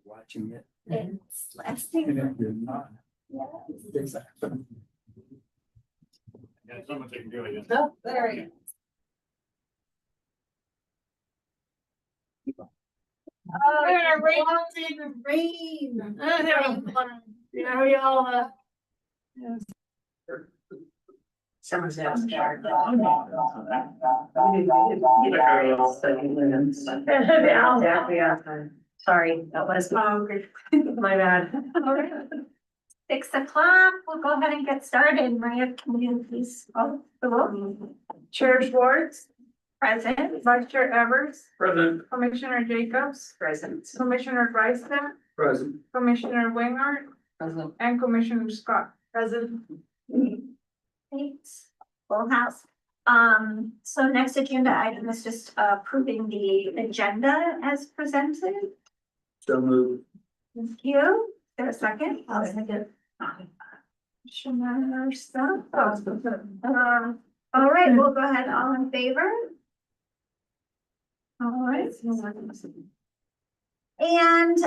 Watching it. It's lasting. And if you're not, Yeah. exactly. Yeah, someone taking do it. Oh, there he is. Oh, yeah, rain. Rain. Yeah, we all, Someone's else. yeah, sorry, that was my bad. All right. 6 o'clock, we'll go ahead and get started. Maria, can you please call the roll? Chair Schwartz, Present. Vice Chair Evers, Present. Commissioner Jacobs, Present. Commissioner Dreisman, Present. Commissioner Wingart, Present. and Commissioner Scott. Present. Great. Full house. So next agenda item is just approving the agenda as presented. So moved. Thank you. Is there a second? I'll second. Commissioner Stubb. All right, we'll go ahead. All in favor? All right. And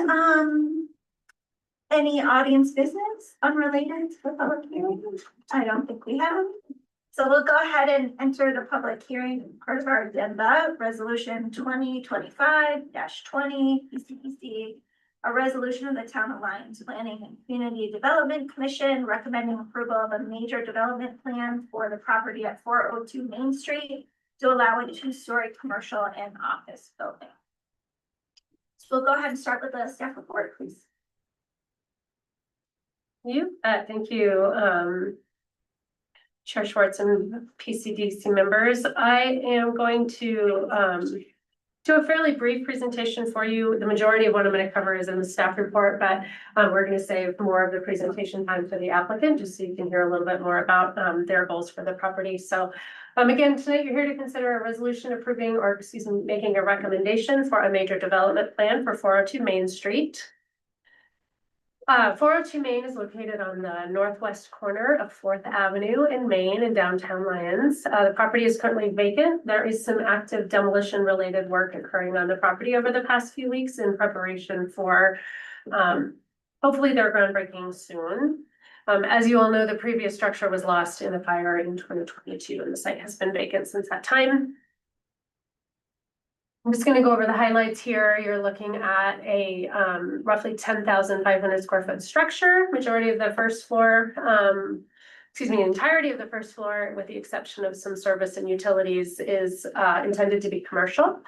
any audience business unrelated to the public hearing? I don't think we have. So we'll go ahead and enter the public hearing part of our agenda, resolution 2025-20 PCDC. A resolution of the Town of Lyons Planning and Community Development Commission recommending approval of a major development plan for the property at 402 Main Street to allow a 2-story commercial and office building. So we'll go ahead and start with the staff report, please. Thank you, Chair Schwartz and PCDC members. I am going to do a fairly brief presentation for you. The majority of what I'm going to cover is in the staff report, but we're going to save more of the presentation time for the applicant, just so you can hear a little bit more about their goals for the property. So again, tonight you're here to consider a resolution approving, or excuse me, making a recommendation for a major development plan for 402 Main Street. 402 Main is located on the northwest corner of 4th Avenue in Maine in downtown Lyons. The property is currently vacant. There is some active demolition related work occurring on the property over the past few weeks in preparation for hopefully their groundbreaking soon. As you all know, the previous structure was lost in a fire in 2022 and the site has been vacant since that time. I'm just going to go over the highlights here. You're looking at a roughly 10,500 square foot structure. Majority of the first floor, entirety of the first floor, with the exception of some service and utilities, is intended to be commercial.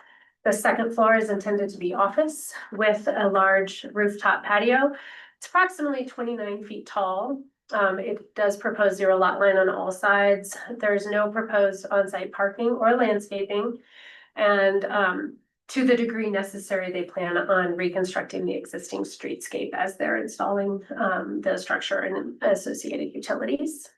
The second floor is intended to be office with a large rooftop patio. It's approximately 29 feet tall. It does propose 0 lot line on all sides. There's no proposed on-site parking or landscaping. And to the degree necessary, they plan on reconstructing the existing streetscape as they're installing the structure and associated utilities.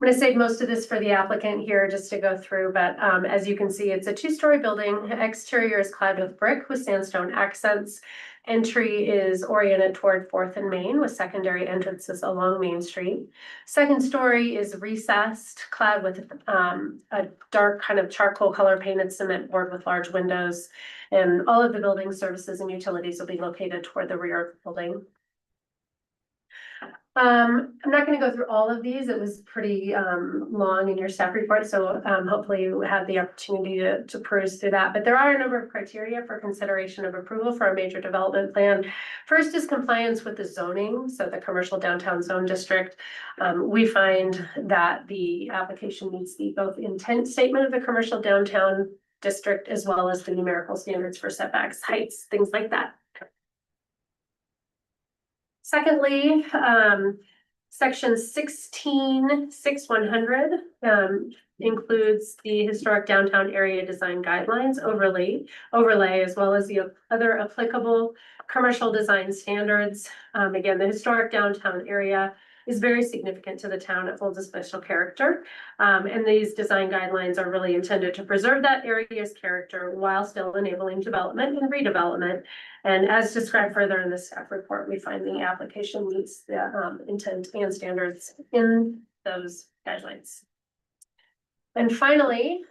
I'm going to save most of this for the applicant here just to go through, but as you can see, it's a 2-story building. Exterior is clad with brick with sandstone accents. Entry is oriented toward 4th and Main with secondary entrances along Main Street. Second story is recessed, clad with a dark kind of charcoal color painted cement board with large windows. And all of the building services and utilities will be located toward the rear of the building. I'm not going to go through all of these. It was pretty long in your staff report, so hopefully you had the opportunity to peruse through that. But there are a number of criteria for consideration of approval for a major development plan. First is compliance with the zoning, so the commercial downtown zone district. We find that the application meets the both intent statement of the commercial downtown district as well as the numerical standards for setbacks, heights, things like that. Secondly, section 16.6.100 includes the historic downtown area design guidelines overlay, as well as the other applicable commercial design standards. Again, the historic downtown area is very significant to the town. It holds a special character. And these design guidelines are really intended to preserve that area's character while still enabling development and redevelopment. And as described further in the staff report, we find the application meets the intent and standards in those guidelines. And finally,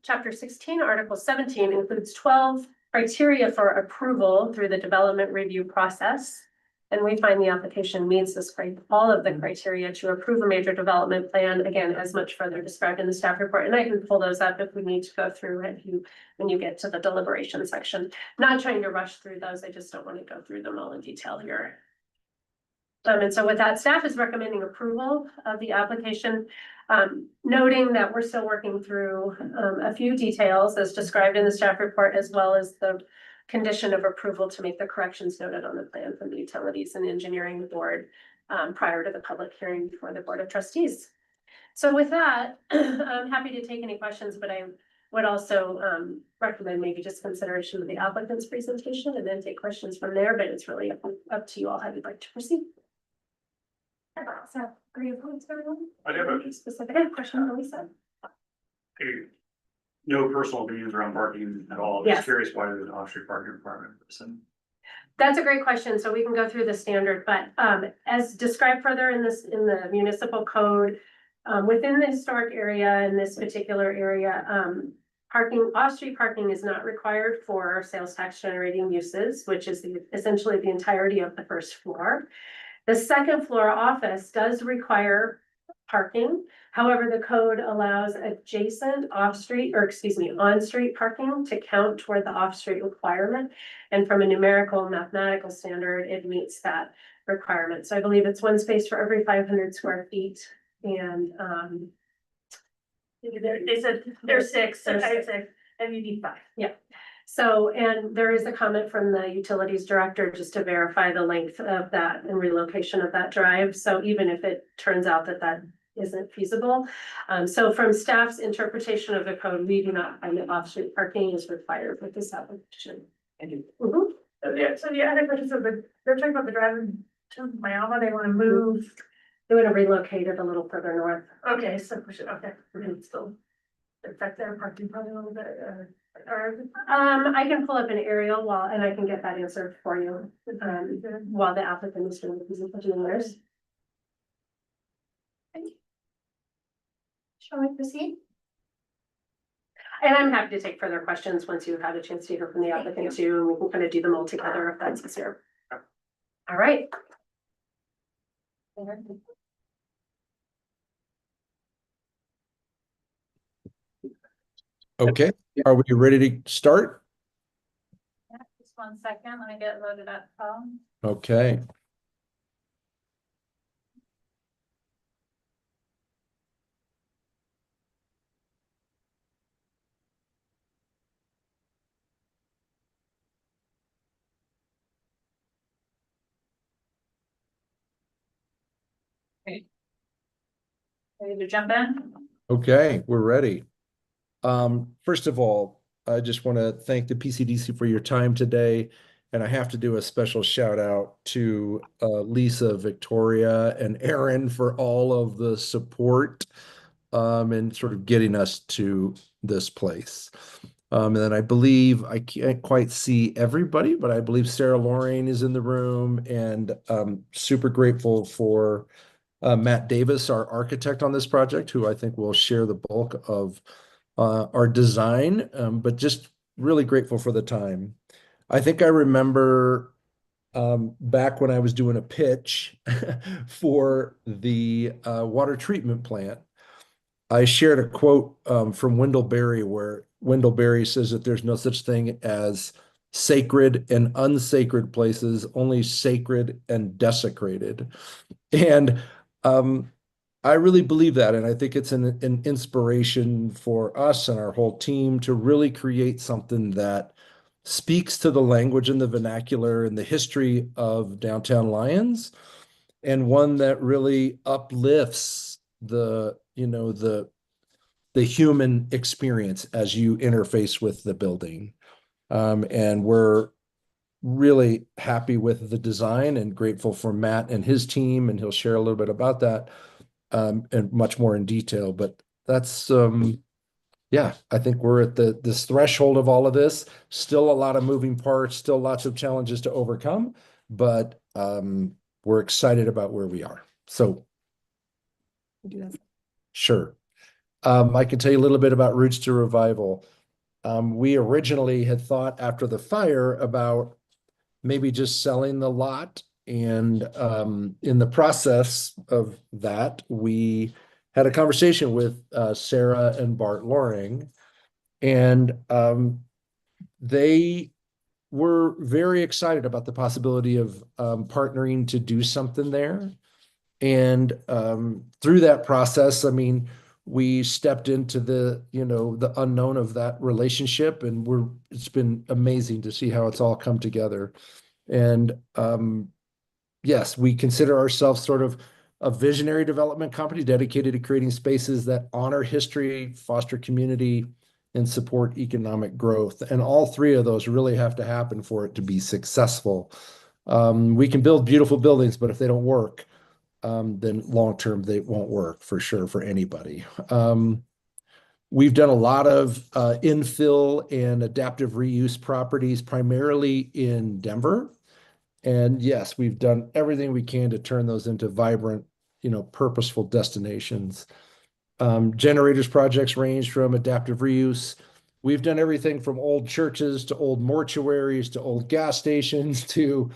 chapter 16, article 17 includes 12 criteria for approval through the development review process. And we find the application meets all of the criteria to approve a major development plan, again, as much further described in the staff report. And I can pull those up if we need to go through it when you get to the deliberation section. Not trying to rush through those, I just don't want to go through them all in detail here. And so with that, staff is recommending approval of the application, noting that we're still working through a few details as described in the staff report, as well as the condition of approval to make the corrections noted on the plan from the Utilities and Engineering Board prior to the public hearing before the Board of Trustees. So with that, I'm happy to take any questions, but I would also recommend maybe just consideration of the applicant's presentation and then take questions from there, but it's really up to you all how you'd like to proceed. So, are you opposed, everyone? I have a Any specific question, Lisa? no personal opinions around parking at all. Yes. Just curious why there's an off-street parking requirement. That's a great question. So we can go through the standard, but as described further in the municipal code, within the historic area, in this particular area, off-street parking is not required for sales tax generating uses, which is essentially the entirety of the first floor. The second floor office does require parking. However, the code allows adjacent on-street parking to count toward the off-street requirement. And from a numerical mathematical standard, it meets that requirement. So I believe it's one space for every 500 square feet. And They said there's six, so I said, and you need 5. Yeah. So, and there is a comment from the utilities director just to verify the length of that and relocation of that drive. So even if it turns out that that isn't feasible. So from staff's interpretation of the code, we do not find that off-street parking is required with this application. Mhm. So the other question, so they're talking about the drive to Miami, they want to move. They would have relocated a little further north. Okay, so push it, okay, we can still affect their parking probably a little bit, or. I can pull up an aerial and I can get that answer for you, while the applicant is doing the presentation of theirs. Shall we proceed? And I'm happy to take further questions once you've had a chance to hear from the applicant too, and we can kind of do them all together if that's easier. All right. Okay, are we ready to start? Yeah, just 1 second, let me get loaded up. Okay. Ready to jump in? Okay, we're ready. First of all, I just want to thank the PCDC for your time today. And I have to do a special shout out to Lisa, Victoria, and Aaron for all of the support and sort of getting us to this place. And then I believe, I can't quite see everybody, but I believe Sarah Lorraine is in the room, and super grateful for Matt Davis, our architect on this project, who I think will share the bulk of our design, but just really grateful for the time. I think I remember back when I was doing a pitch for the water treatment plant, I shared a quote from Wendell Berry, where Wendell Berry says that there's no such thing as sacred and unsacred places, only sacred and desecrated. And I really believe that, and I think it's an inspiration for us and our whole team to really create something that speaks to the language and the vernacular and the history of downtown Lyons, and one that really uplifts the human experience as you interface with the building. And we're really happy with the design and grateful for Matt and his team, and he'll share a little bit about that and much more in detail. But that's yeah, I think we're at this threshold of all of this. Still a lot of moving parts, still lots of challenges to overcome, but we're excited about where we are. So sure. I can tell you a little bit about Roots to Revival. We originally had thought after the fire about maybe just selling the lot. And in the process of that, we had a conversation with Sarah and Bart Loring, and they were very excited about the possibility of partnering to do something there. And through that process, I mean, we stepped into the unknown of that relationship, and it's been amazing to see how it's all come together. And yes, we consider ourselves sort of a visionary development company dedicated to creating spaces that honor history, foster community, and support economic growth. And all three of those really have to happen for it to be successful. We can build beautiful buildings, but if they don't work, then long term they won't work for sure for anybody. We've done a lot of infill and adaptive reuse properties, primarily in Denver. And yes, we've done everything we can to turn those into vibrant, purposeful destinations. Generators projects range from adaptive reuse. We've done everything from old churches to old mortuaries to old gas stations to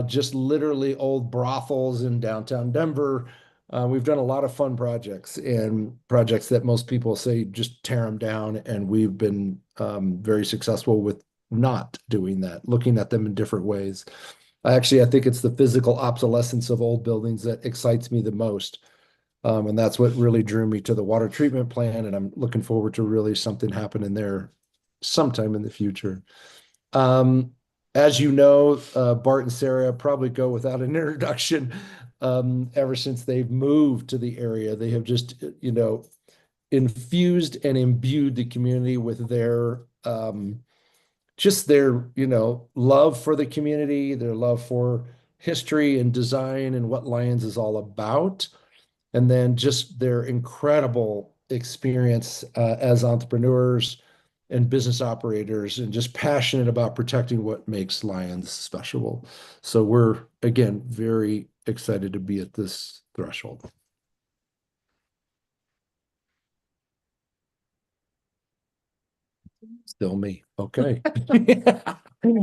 just literally old brothels in downtown Denver. We've done a lot of fun projects and projects that most people say just tear them down. And we've been very successful with not doing that, looking at them in different ways. Actually, I think it's the physical obsolescence of old buildings that excites me the most. And that's what really drew me to the water treatment plan. And I'm looking forward to really something happening there sometime in the future. As you know, Bart and Sarah probably go without an introduction. Ever since they've moved to the area, they have just, infused and imbued the community with their just their, love for the community, their love for history and design and what Lions is all about, and then just their incredible experience as entrepreneurs and business operators, and just passionate about protecting what makes Lions special. So we're, again, very excited to be at this threshold. Still me. Okay.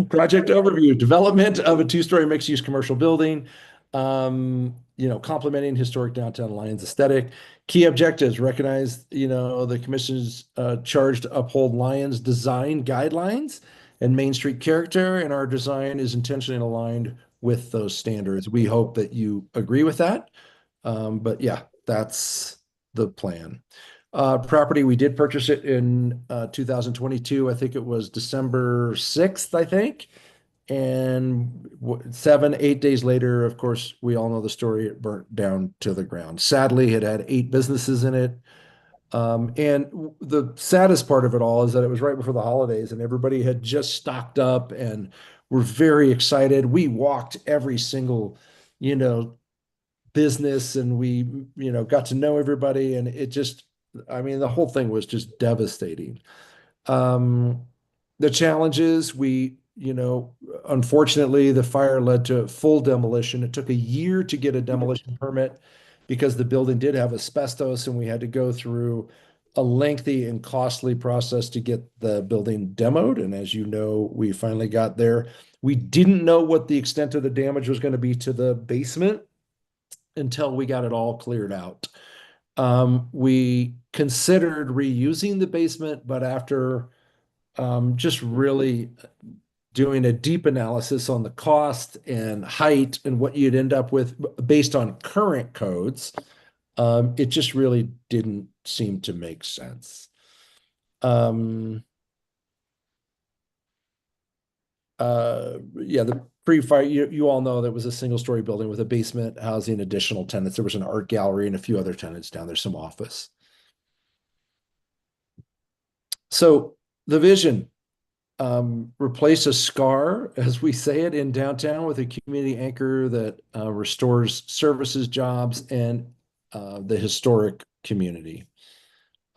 Project overview, development of a two-story mixed-use commercial building, complementing historic downtown Lions aesthetic. Key objectives: recognize, the commission's charged to uphold Lions design guidelines and Main Street character, and our design is intentionally aligned with those standards. We hope that you agree with that. But yeah, that's the plan. Property, we did purchase it in 2022. I think it was December 6th, I think. And 7, 8 days later, of course, we all know the story. It burnt down to the ground. Sadly, it had 8 businesses in it. And the saddest part of it all is that it was right before the holidays and everybody had just stocked up and were very excited. We walked every single, business, and we, got to know everybody, and it just, I mean, the whole thing was just devastating. The challenges, unfortunately, the fire led to full demolition. It took a year to get a demolition permit because the building did have asbestos, and we had to go through a lengthy and costly process to get the building demoed. And as you know, we finally got there. We didn't know what the extent of the damage was going to be to the basement until we got it all cleared out. We considered reusing the basement, but after just really doing a deep analysis on the cost and height and what you'd end up with based on current codes, it just really didn't seem to make sense. The pre-fire, you all know that was a single-story building with a basement housing additional tenants. There was an art gallery and a few other tenants down there, some office. So the vision, replace a scar, as we say it, in downtown with a community anchor that restores services, jobs, and the historic community.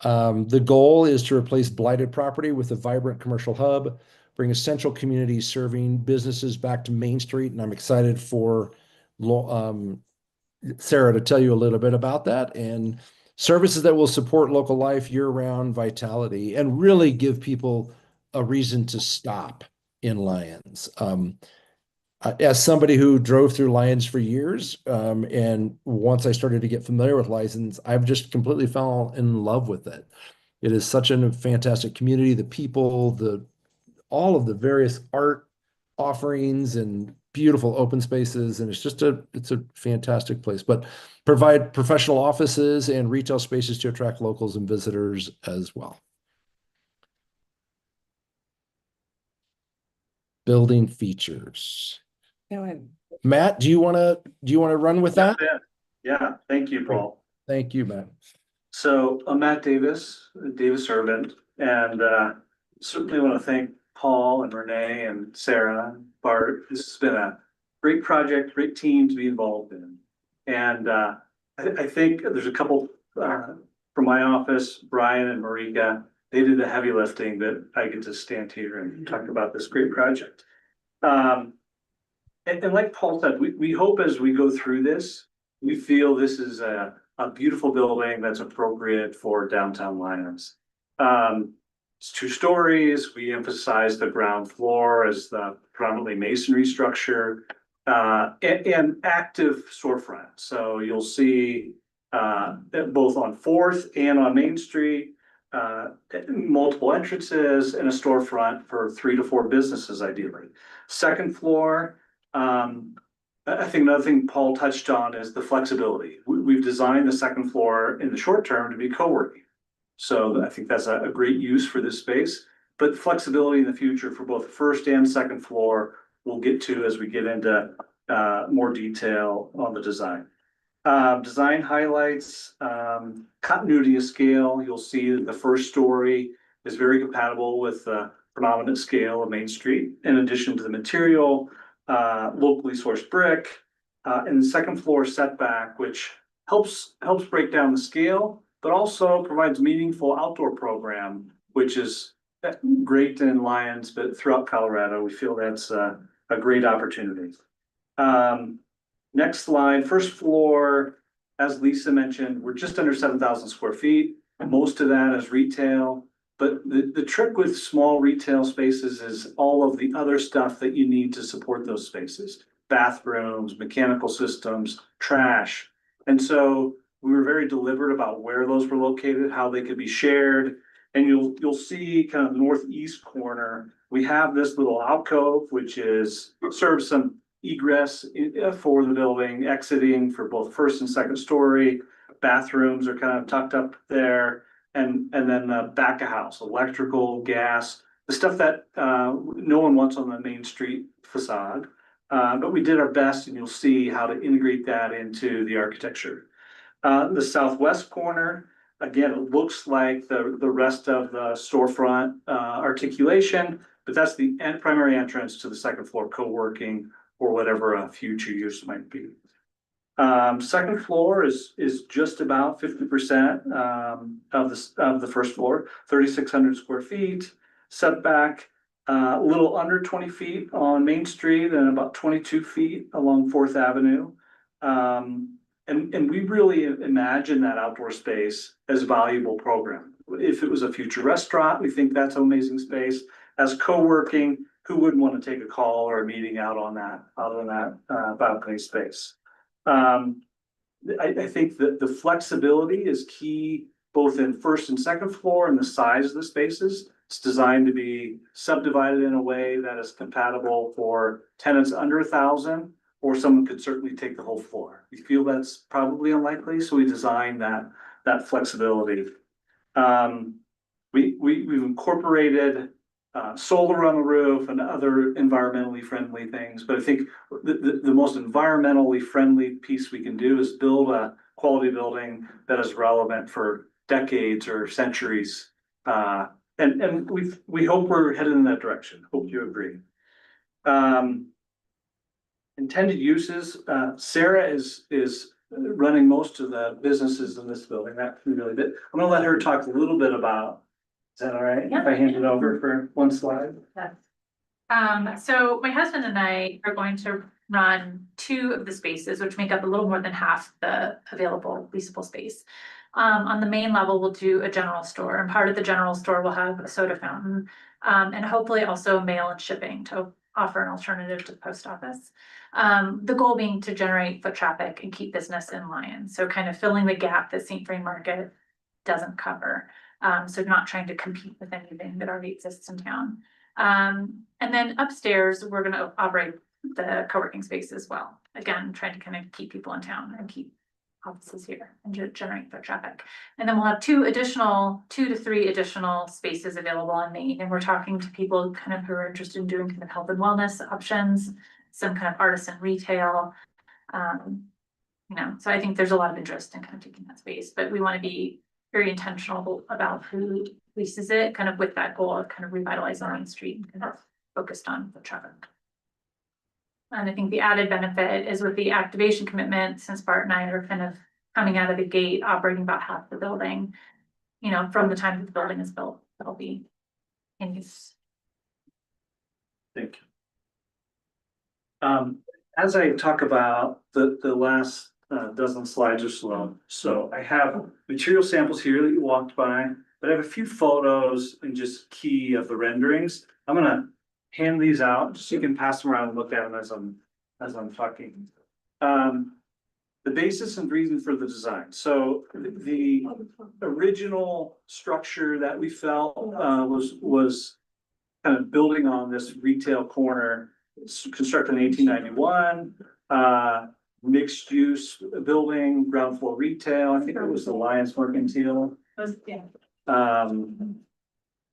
The goal is to replace blighted property with a vibrant commercial hub, bring essential communities serving businesses back to Main Street. And I'm excited for Sarah to tell you a little bit about that. And Services that will support local life, year-round vitality, and really give people a reason to stop in Lyons. As somebody who drove through Lyons for years, and once I started to get familiar with Lyons, I've just completely fell in love with it. It is such a fantastic community, the people, all of the various art offerings and beautiful open spaces, and it's a fantastic place. But provide professional offices and retail spaces to attract locals and visitors as well. Building features. Matt, do you want to run with that? Yeah, thank you, Paul. Thank you, Matt. So I'm Matt Davis, Davis Urban, and certainly want to thank Paul and Renee and Sarah and Bart. This has been a great project, great team to be involved in. And I think there's a couple from my office, Brian and Marika, they did the heavy lifting that I get to stand here and talk about this great project. And like Paul said, we hope as we go through this, we feel this is a beautiful building that's appropriate for downtown Lyons. It's 2 stories. We emphasize the ground floor as the predominantly masonry structure and active storefront. So you'll see both on 4th and on Main Street, multiple entrances and a storefront for 3 to 4 businesses ideally. Second floor, I think another thing Paul touched on is the flexibility. We've designed the second floor in the short term to be co-working. So I think that's a great use for this space, but flexibility in the future for both the first and second floor, we'll get to as we get into more detail on the design. Design highlights, continuity of scale. You'll see that the first story is very compatible with the predominant scale of Main Street, in addition to the material, locally sourced brick, and the second floor setback, which helps break down the scale, but also provides meaningful outdoor program, which is great in Lyons, but throughout Colorado, we feel that's a great opportunity. Next slide, first floor, as Lisa mentioned, we're just under 7,000 square feet. Most of that is retail, but the trick with small retail spaces is all of the other stuff that you need to support those spaces. Bathrooms, mechanical systems, trash. And so we were very deliberate about where those were located, how they could be shared. And you'll see kind of the northeast corner, we have this little alcove, which serves some egress for the building, exiting for both first and second story. Bathrooms are kind of tucked up there. And then the back of house, electrical, gas, the stuff that no one wants on the Main Street facade. But we did our best, and you'll see how to integrate that into the architecture. The southwest corner, again, it looks like the rest of the storefront articulation, but that's the primary entrance to the second floor co-working or whatever a future use might be. Second floor is just about 50% of the first floor, 3,600 square feet. Setback, a little under 20 feet on Main Street and about 22 feet along 4th Avenue. And we really imagine that outdoor space as a valuable program. If it was a future restaurant, we think that's an amazing space. As co-working, who wouldn't want to take a call or a meeting out on that balcony space? I think that the flexibility is key, both in first and second floor and the size of the spaces. It's designed to be subdivided in a way that is compatible for tenants under 1,000, or someone could certainly take the whole floor. We feel that's probably unlikely, so we designed that flexibility. We've incorporated solar on the roof and other environmentally friendly things, but I think the most environmentally friendly piece we can do is build a quality building that is relevant for decades or centuries. And we hope we're headed in that direction. Hope you agree. Intended uses, Sarah is running most of the businesses in this building. That really did. I'm gonna let her talk a little bit about. Is that all right? Yeah. If I hand it over for one slide? Yes. So my husband and I are going to run 2 of the spaces, which make up a little more than half the available leasable space. On the main level, we'll do a general store, and part of the general store will have a soda fountain. And hopefully also mail and shipping to offer an alternative to the post office. The goal being to generate foot traffic and keep business in line. So kind of filling the gap that St. Vrain Market doesn't cover. So not trying to compete with anything that already exists in town. And then upstairs, we're gonna operate the co-working space as well. Again, trying to kind of keep people in town and keep offices here and generate foot traffic. And then we'll have two to three additional spaces available on Main. And we're talking to people kind of who are interested in doing kind of health and wellness options, some kind of artisan retail. So I think there's a lot of interest in kind of taking that space, but we want to be very intentional about who leases it, kind of with that goal of kind of revitalizing Main Street and kind of focused on foot traffic. And I think the added benefit is with the activation commitment, since Bart and I are kind of coming out of the gate, operating about half the building, from the time that the building is built, that'll be in use. Thank you. As I talk about the last dozen slides or so I have material samples here that you walked by, but I have a few photos and just key of the renderings. I'm gonna hand these out just so you can pass them around and look at them as I'm talking. The basis and reason for the design. So the original structure that we felt was kind of building on this retail corner. It's constructed in 1891, mixed use building, ground floor retail. I think it was the Lions Mercantile.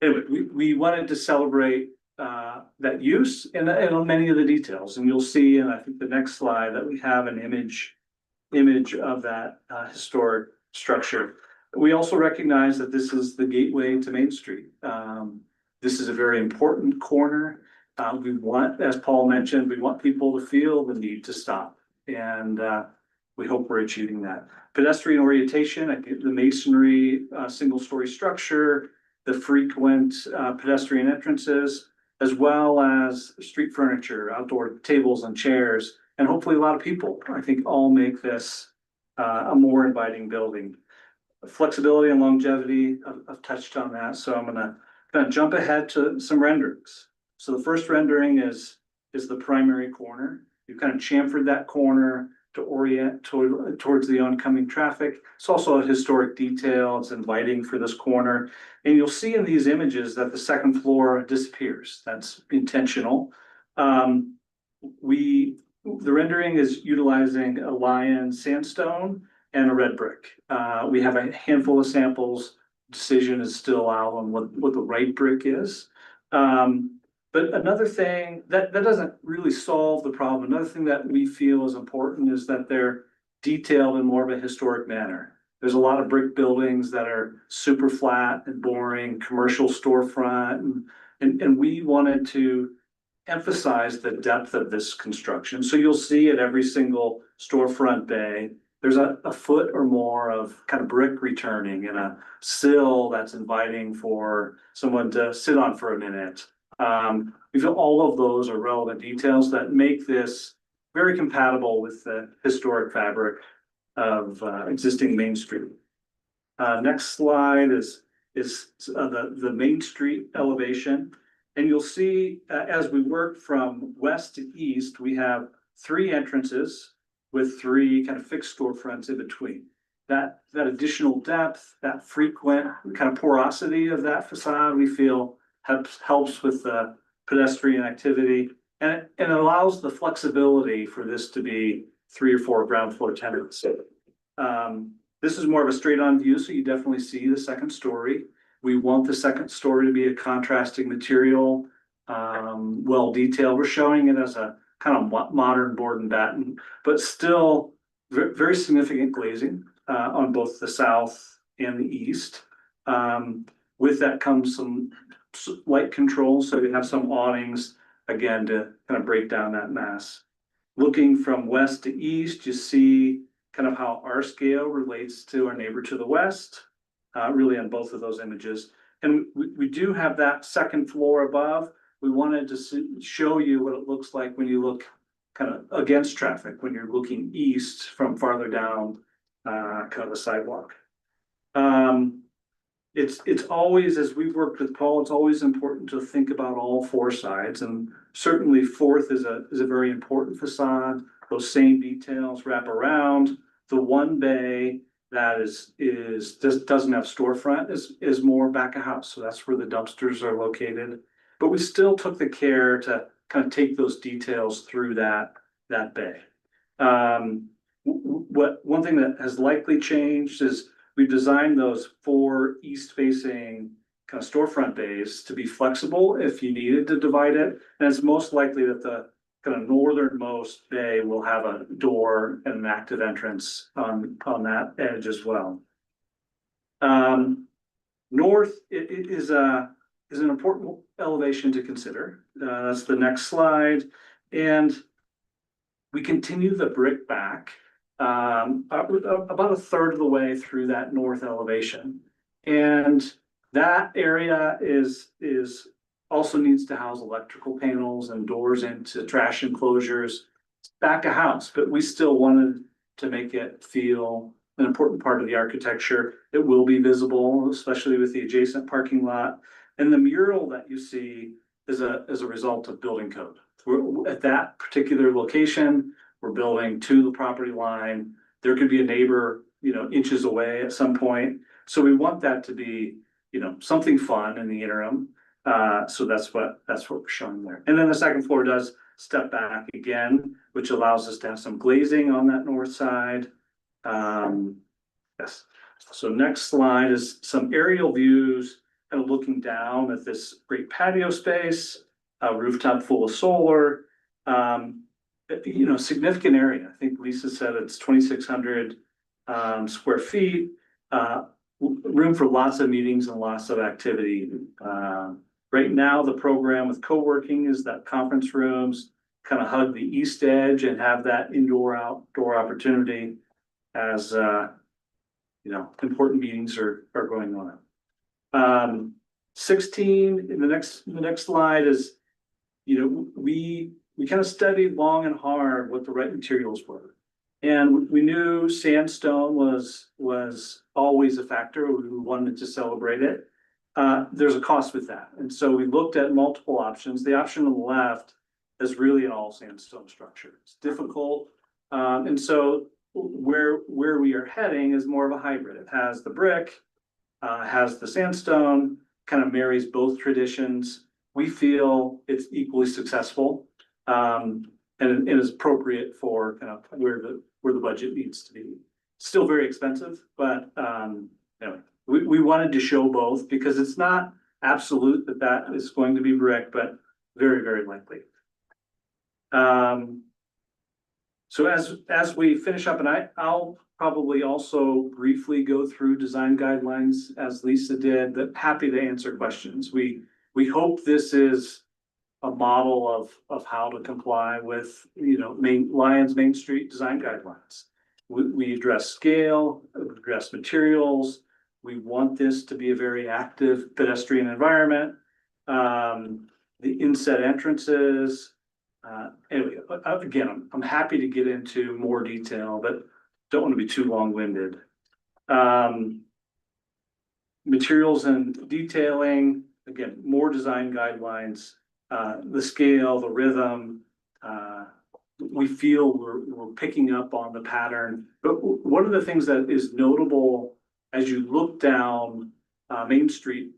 Anyway, we wanted to celebrate that use and many of the details, and you'll see in I think the next slide that we have an image of that historic structure. We also recognize that this is the gateway to Main Street. This is a very important corner. We want, as Paul mentioned, we want people to feel the need to stop, and we hope we're achieving that. Pedestrian orientation, I think the masonry, single-story structure, the frequent pedestrian entrances, as well as street furniture, outdoor tables and chairs, and hopefully a lot of people, I think all make this a more inviting building. Flexibility and longevity, I've touched on that, so I'm gonna jump ahead to some renderings. So the first rendering is the primary corner. You kind of chamfered that corner to orient towards the oncoming traffic. It's also a historic detail. It's inviting for this corner. And you'll see in these images that the second floor disappears. That's intentional. The rendering is utilizing a lion sandstone and a red brick. We have a handful of samples. Decision is still out on what the right brick is. But another thing that doesn't really solve the problem. Another thing that we feel is important is that they're detailed in more of a historic manner. There's a lot of brick buildings that are super flat and boring, commercial storefront, and we wanted to emphasize the depth of this construction. So you'll see at every single storefront bay, there's a foot or more of kind of brick returning and a sill that's inviting for someone to sit on for a minute. We feel all of those are relevant details that make this very compatible with the historic fabric of existing Main Street. Next slide is the Main Street elevation. And you'll see as we work from west to east, we have three entrances with three kind of fixed storefronts in between. That additional depth, that frequent kind of porosity of that facade, we feel helps with the pedestrian activity, and it allows the flexibility for this to be 3 or 4 ground floor tenants. This is more of a straight on view, so you definitely see the second story. We want the second story to be a contrasting material, well detailed. We're showing it as a kind of modern board and batten, but still very significant glazing on both the south and the east. With that comes some light control, so we have some awnings again to kind of break down that mass. Looking from west to east, you see kind of how our scale relates to our neighbor to the west, really on both of those images. And we do have that second floor above. We wanted to show you what it looks like when you look kind of against traffic, when you're looking east from farther down kind of the sidewalk. It's always, as we've worked with Paul, it's always important to think about all four sides, and certainly fourth is a very important facade. Those same details wrap around. The one bay that just doesn't have storefront is more back of house, so that's where the dumpsters are located. But we still took the care to kind of take those details through that bay. One thing that has likely changed is we've designed those four east-facing kind of storefront bays to be flexible if you needed to divide it. And it's most likely that the kind of northernmost bay will have a door and an active entrance on that edge as well. North is an important elevation to consider. That's the next slide. And we continue the brick back about a third of the way through that north elevation. And that area is also needs to house electrical panels and doors into trash enclosures. It's back of house, but we still wanted to make it feel an important part of the architecture. It will be visible, especially with the adjacent parking lot. And the mural that you see is a result of building code. We're at that particular location. We're building to the property line. There could be a neighbor, inches away at some point. So we want that to be, something fun in the interim. So that's what we're showing there. And then the second floor does step back again, which allows us to have some glazing on that north side. Yes. So next slide is some aerial views, kind of looking down at this great patio space, a rooftop full of solar. Significant area. I think Lisa said it's 2,600 square feet. Room for lots of meetings and lots of activity. Right now, the program with co-working is that conference rooms kind of hug the east edge and have that indoor-outdoor opportunity as important meetings are going on. 16 in the next slide is, we kind of studied long and hard what the right materials were. And we knew sandstone was always a factor. We wanted to celebrate it. There's a cost with that. And so we looked at multiple options. The option on the left is really an all sandstone structure. It's difficult. And so where we are heading is more of a hybrid. It has the brick, has the sandstone, kind of marries both traditions. We feel it's equally successful. And it is appropriate for kind of where the budget needs to be. Still very expensive, but anyway, we wanted to show both because it's not absolute that is going to be brick, but very, very likely. So as we finish up, and I'll probably also briefly go through design guidelines as Lisa did, but happy to answer questions. We hope this is a model of how to comply with, Lions Main Street design guidelines. We address scale, address materials. We want this to be a very active pedestrian environment. The inset entrances. Anyway, again, I'm happy to get into more detail, but don't want to be too long-winded. Materials and detailing, again, more design guidelines. The scale, the rhythm, we feel we're picking up on the pattern. But one of the things that is notable as you look down Main Street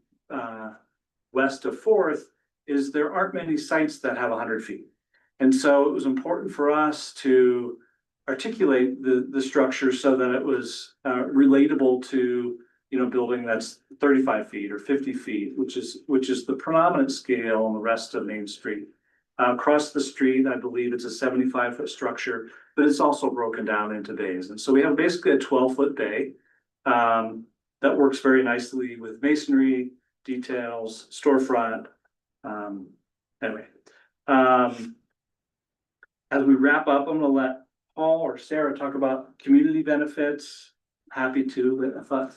west of 4th is there aren't many sites that have 100 feet. And so it was important for us to articulate the structure so that it was relatable to building that's 35 feet or 50 feet, which is the predominant scale on the rest of Main Street. Across the street, I believe it's a 75-foot structure, but it's also broken down into bays. And so we have basically a 12-foot bay that works very nicely with masonry, details, storefront. Anyway, as we wrap up, I'm going to let Paul or Sarah talk about community benefits. Happy to, but I thought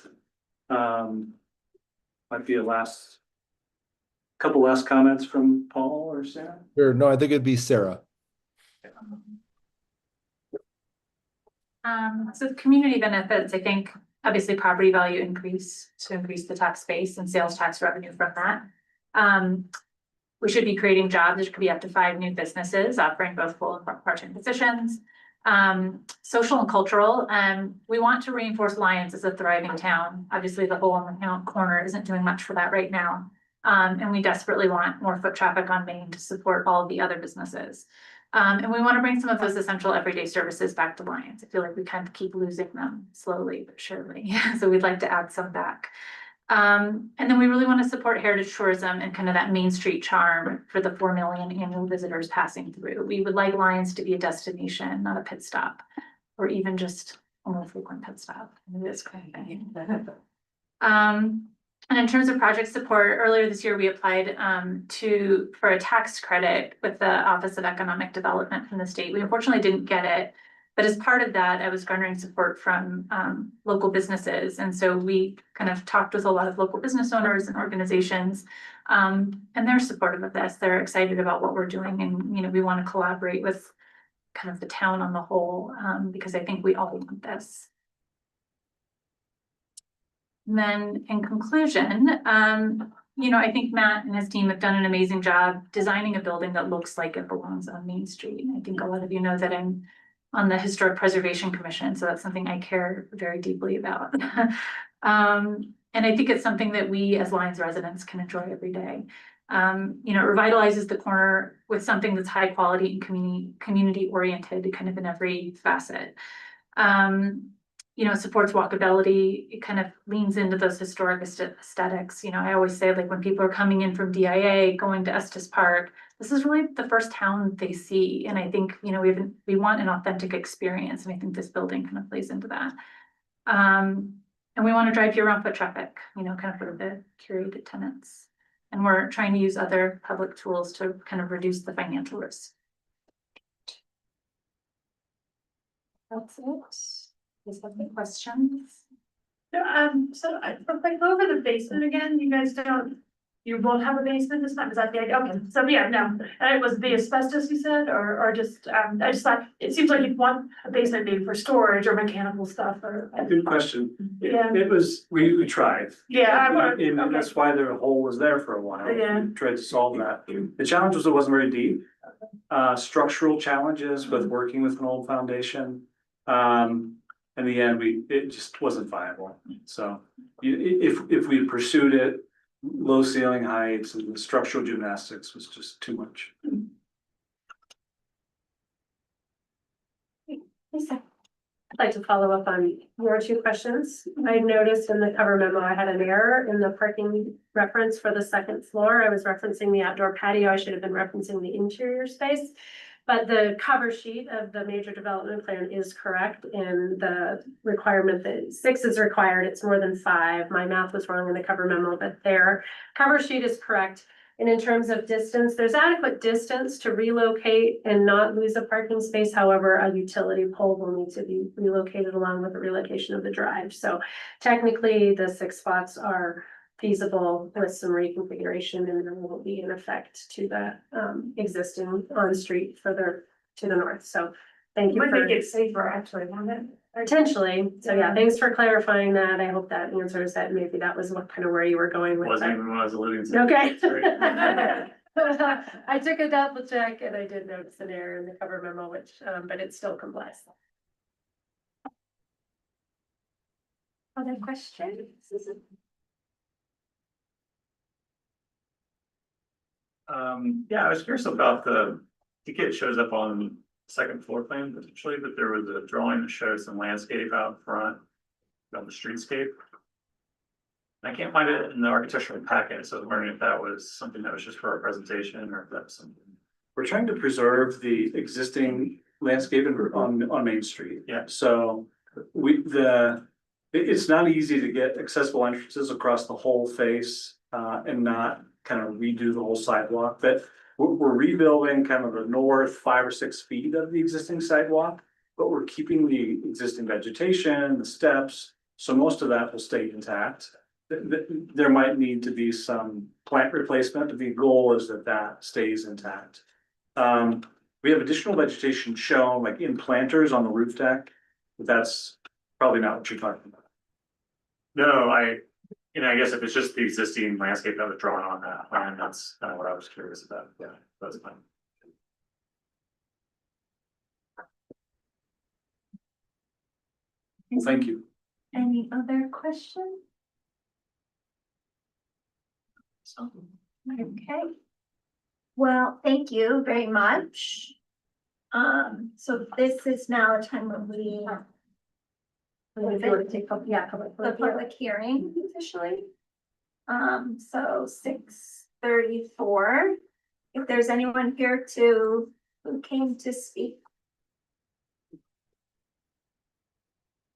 might be a couple last comments from Paul or Sarah. Sure. No, I think it'd be Sarah. So the community benefits, I think obviously property value increase to increase the tax base and sales tax revenue from that. We should be creating jobs. There could be up to 5 new businesses offering both full and part-time positions. Social and cultural, we want to reinforce Lyons as a thriving town. Obviously, the hole in the corner isn't doing much for that right now. And we desperately want more foot traffic on Main to support all of the other businesses. And we want to bring some of those essential everyday services back to Lyons. I feel like we kind of keep losing them slowly but surely. So we'd like to add some back. And then we really want to support heritage tourism and kind of that Main Street charm for the 4 million annual visitors passing through. We would like Lyons to be a destination, not a pit stop, or even just a more frequent pit stop. This kind of thing. And in terms of project support, earlier this year, we applied for a tax credit with the Office of Economic Development from the state. We unfortunately didn't get it. But as part of that, I was garnering support from local businesses. And so we kind of talked with a lot of local business owners and organizations. And they're supportive of this. They're excited about what we're doing. And, you know, we want to collaborate with kind of the town on the whole, because I think we all want this. And then in conclusion, you know, I think Matt and his team have done an amazing job designing a building that looks like it belongs on Main Street. And I think a lot of you know that I'm on the Historic Preservation Commission, so that's something I care very deeply about. And I think it's something that we as Lyons residents can enjoy every day. You know, it revitalizes the corner with something that's high quality and community oriented kind of in every facet. You know, it supports walkability. It kind of leans into those historic aesthetics. You know, I always say, like, when people are coming in from DIA, going to Estes Park, this is really the first town they see. And I think, you know, we want an authentic experience. And I think this building kind of plays into that. And we want to drive year-round foot traffic, you know, kind of for the curated tenants. And we're trying to use other public tools to kind of reduce the financial risk. That's it. Is there any questions? So if I go over the basement again, you won't have a basement this time, is that the idea? Okay, so yeah, no, it was the asbestos you said, or just, I just thought, it seems like you'd want a basement maybe for storage or mechanical stuff or. Good question. Yeah. It was, we tried. Yeah, And okay. that's why the hole was there for a while. Yeah. We tried to solve that. The challenge was it wasn't very deep. Structural challenges with working with an old foundation. In the end, it just wasn't viable. So if we pursued it, low ceiling heights and the structural gymnastics was just too much. Lisa. I'd like to follow up on your 2 questions. I noticed in the cover memo, I had an error in the parking reference for the 2nd floor. I was referencing the outdoor patio. I should have been referencing the interior space. But the cover sheet of the major development plan is correct in the requirement that 6 is required. It's more than 5. My math was wrong in the cover memo, but their cover sheet is correct. And in terms of distance, there's adequate distance to relocate and not lose a parking space. However, a utility pole will need to be relocated along with the relocation of the drive. So technically, the 6 spots are feasible with some reconfiguration, and there will be an effect to the existing on-street further to the north. So thank you Might for make it safer, actually, won't it? potentially. So yeah, thanks for clarifying that. I hope that answers that. Maybe that was what kind of where you were going with Wasn't that. even what I was alluding to. Okay. Great. I took a double check and I did notice an error in the cover memo, which, but it still complies. Other questions? Yeah, I was curious about I think it shows up on the 2nd floor plan potentially, but there was a drawing that shows some landscape out front on the streetscape. I can't find it in the architectural packet, so I was wondering if that was something that was just for our presentation or if that's something. We're trying to preserve the existing landscape on Main Street. Yeah. So it's not easy to get accessible entrances across the whole face and not kind of redo the whole sidewalk. But we're rebuilding kind of the north 5 or 6 feet of the existing sidewalk, but we're keeping the existing vegetation, the steps. So most of that will stay intact. There might need to be some plant replacement. The goal is that stays intact. We have additional vegetation shown like in planters on the roof deck, but that's probably not what you're talking about. No, I guess if it's just the existing landscape that was drawn on that plan, that's kind of what I was curious about. Yeah, that's fine. Well, thank you. Any other questions? Okay. Well, thank you very much. So this is now a time when we. If you want to take, The public hearing officially. So 6:34. If there's anyone here who came to speak.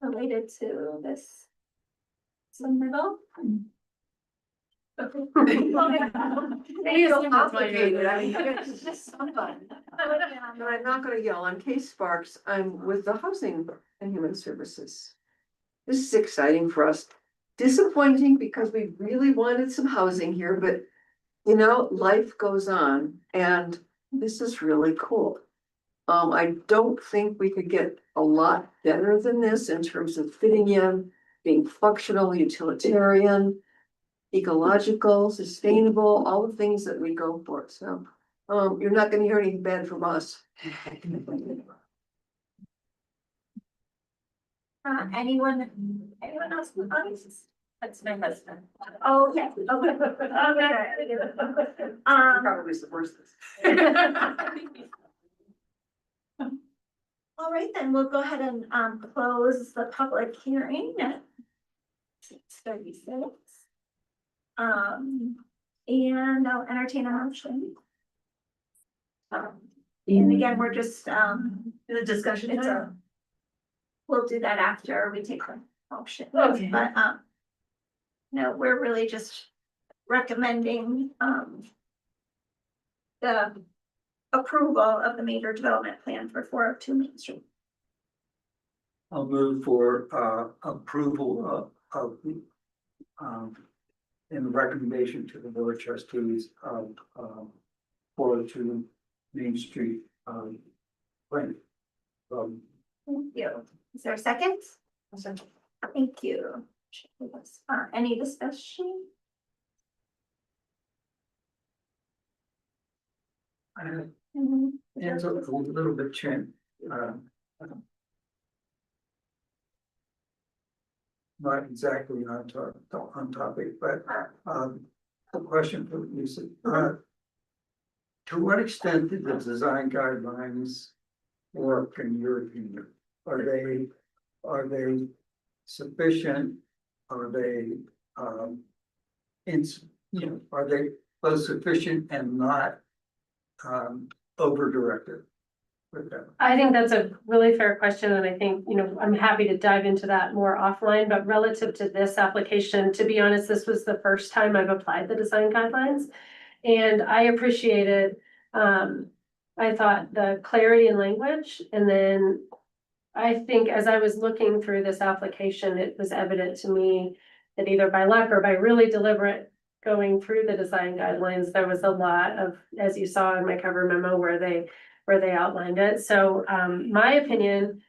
Related to this. Submittal. It's just so fun. And I'm not gonna yell, I'm Kay Sparks, I'm with the Housing and Human Services. This is exciting for us, disappointing because we really wanted some housing here, but you know, life goes on and this is really cool. I don't think we could get a lot better than this in terms of fitting in, being functional, utilitarian, ecological, sustainable, all the things that we go for, so. You're not gonna hear anything bad from us. Anyone else in the audience? That's my husband. Oh, yes. Okay. Probably the worst. All right, then we'll go ahead and close the public hearing at 6:36. And I'll entertain a motion. And again, we're just The discussion. it's we'll do that after we take the motion. Okay. But no, we're really just recommending the approval of the major development plan for 402 Main Street. I'll move for approval of and recommendation to the board of trustees of 402 Main Street plan. Thank you. Is there a second? Thank you. Any discussion? It's a little bit not exactly on topic, but a question for Lisa. To what extent did the design guidelines work in your opinion? Are they sufficient? Are they are they both sufficient and not over directed? I think that's a really fair question, and I think, I'm happy to dive into that more offline, but relative to this application, to be honest, this was the first time I've applied the design guidelines. And I appreciated, I thought the clarity in language, and then I think as I was looking through this application, it was evident to me that either by luck or by really deliberate going through the design guidelines, there was a lot of, as you saw in my cover memo, where they outlined it. So my opinion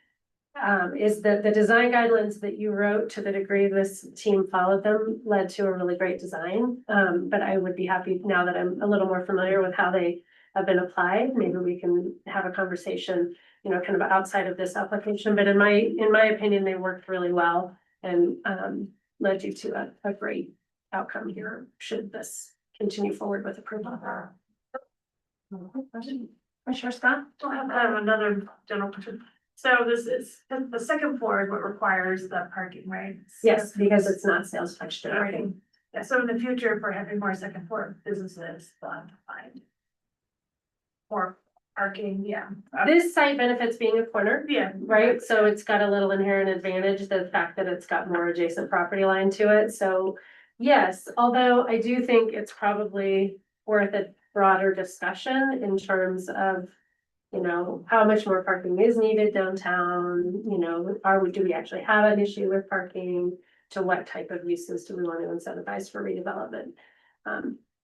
is that the design guidelines that you wrote, to the degree this team followed them, led to a really great design. But I would be happy, now that I'm a little more familiar with how they have been applied, maybe we can have a conversation, kind of outside of this application. But in my opinion, they worked really well and led you to a great outcome here, should this continue forward with approval. Commissioner Scott? I have another general question. So this is, the second floor is what requires the parking, right? Yes, because it's not sales tax generating. Yeah, so in the future, if we're having more second floor businesses, they'll have to find more parking, yeah. This site benefits being a corner, Yeah. right? So it's got a little inherent advantage, the fact that it's got more adjacent property line to it. So yes, although I do think it's probably worth a broader discussion in terms of, how much more parking is needed downtown, do we actually have an issue with parking? To what type of uses do we want to incentivize for redevelopment?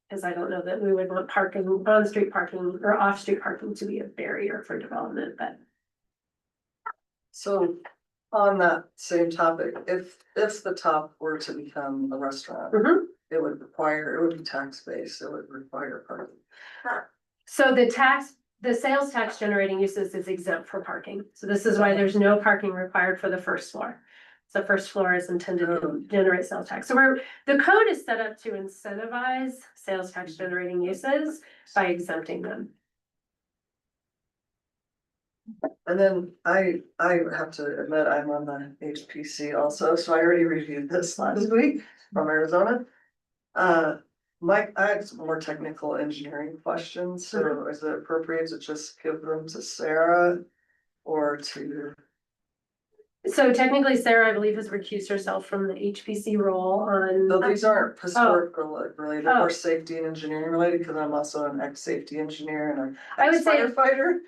Because I don't know that we would want parking, on-street parking or off-street parking to be a barrier for development, but. So On that same topic, if the top were to become a restaurant, Mhm. it would be tax based, it would require parking. So the sales tax generating uses is exempt for parking. So this is why there's no parking required for the first floor. So first floor is intended to generate sales tax. So the code is set up to incentivize sales tax generating uses by exempting them. And then I have to admit, I'm on the HPC also, so I already reviewed this last week from Arizona. Mike, I had some more technical engineering questions, so is it appropriate to just give them to Sarah? Or to, So technically Sarah, I believe, has recused herself from the HPC role on. no, these aren't historical related Oh. or safety and engineering related, because I'm also an ex-safety engineer and I I'm would say, firefighter.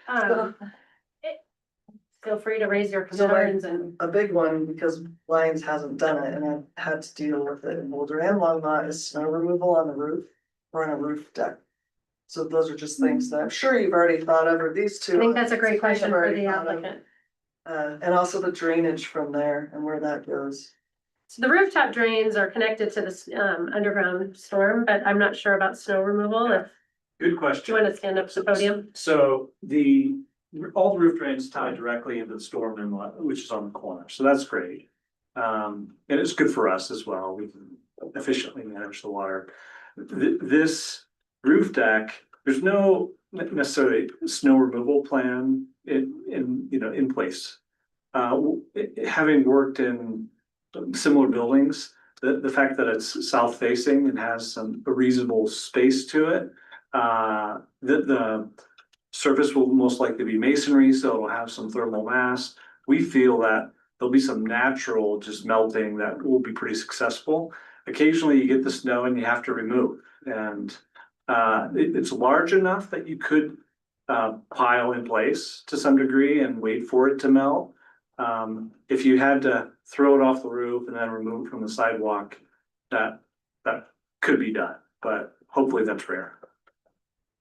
feel free to raise your So concerns and. a big one, because Lions hasn't done it and I've had to deal with it in Boulder and Longmont, is snow removal on the roof or on a roof deck. So those are just things that I'm sure you've already thought of, or these two. I think that's a great question I've for already the thought of. applicant. And also the drainage from there and where that goes. So the rooftop drains are connected to this underground storm, but I'm not sure about snow removal. If Good do question. you want to stand up to the podium? So all the roof drains tie directly into the storm inlet, which is on the corner, so that's great. And it's good for us as well, we can efficiently manage the water. This roof deck, there's no necessarily snow removal plan in place. Having worked in similar buildings, the fact that it's south facing and has a reasonable space to it. The surface will most likely be masonry, so it'll have some thermal mass. We feel that there'll be some natural just melting that will be pretty successful. Occasionally you get the snow and you have to remove, and it's large enough that you could pile in place to some degree and wait for it to melt. If you had to throw it off the roof and then remove it from the sidewalk, that could be done, but hopefully that's rare.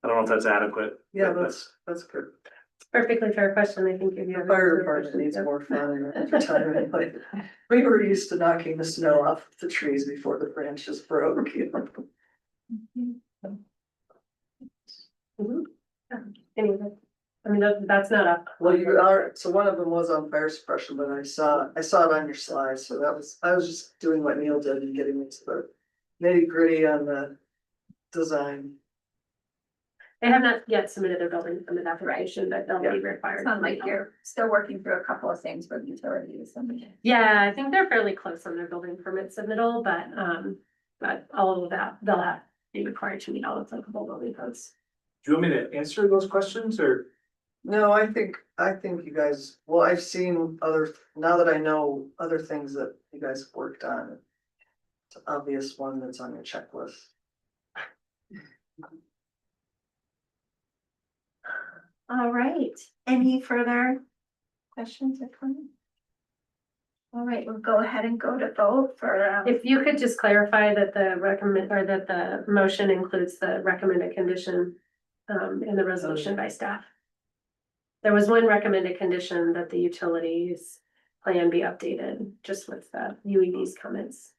I don't know if that's adequate. Yeah, but that's good. Perfectly fair question. I think if you The have. fire other department questions, needs yeah. more fun every time anyway. We were used to knocking the snow off the trees before the branches broke, you know. Mhm. Anyway, I mean, that's not up. Well, you are, so one of them was on fire suppression, but I saw it on your slide, so I was just doing what Neil did and getting into the nitty gritty on the design. They have not yet submitted their building permit application, but they'll be required. Sounds like you're still working through a couple of things with utilities and. Yeah, I think they're fairly close on their building permit submittal, but all of that, they'll have be required to meet all of applicable building codes. Do you want me to answer those questions or? No, I think you guys, well, I've seen now that I know other things that you guys have worked on. It's an obvious one that's on your checklist. All right, any further questions or comments? All right, we'll go ahead and go to vote for. If you could just clarify that the motion includes the recommended condition in the resolution by staff. There was one recommended condition that the utilities plan be updated just with the UEB's comments.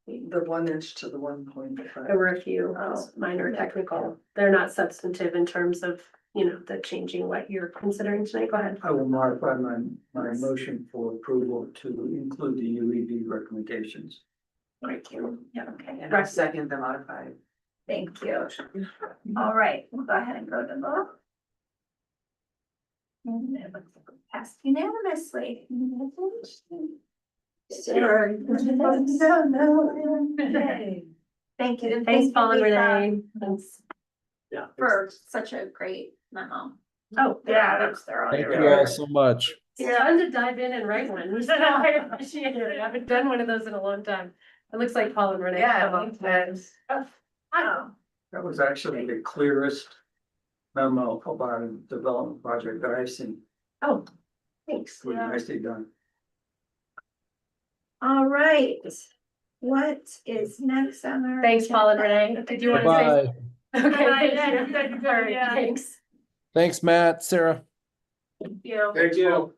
The 1 inch to the 1.5. There were a few minor technical, they're not substantive in terms of, the changing what you're considering tonight. Go ahead. I will modify my motion for approval to include the UEB recommendations. Thank you. Yeah, okay, And I second the modified. thank you. All right, we'll go ahead and go to vote. And it looks like we passed unanimously. Sure. Thank you. Thanks, Paul and Lisa, Renee. Thanks. Yeah. for such a great memo. Oh, Yeah. Thank you all so much. it's fun to dive in and write one. So I appreciate it. I haven't done one of those in a long time. It looks like Paul and Renee. Oh, That was actually the clearest memo about a development project that I've seen. Oh, thanks. Really nicely done. all right. What is next on our? Thanks, Paul and agenda? Renee. Did you want to say? Bye. Okay, thank you. All right, thanks. Thanks, Matt, Sarah. You know. Thank you.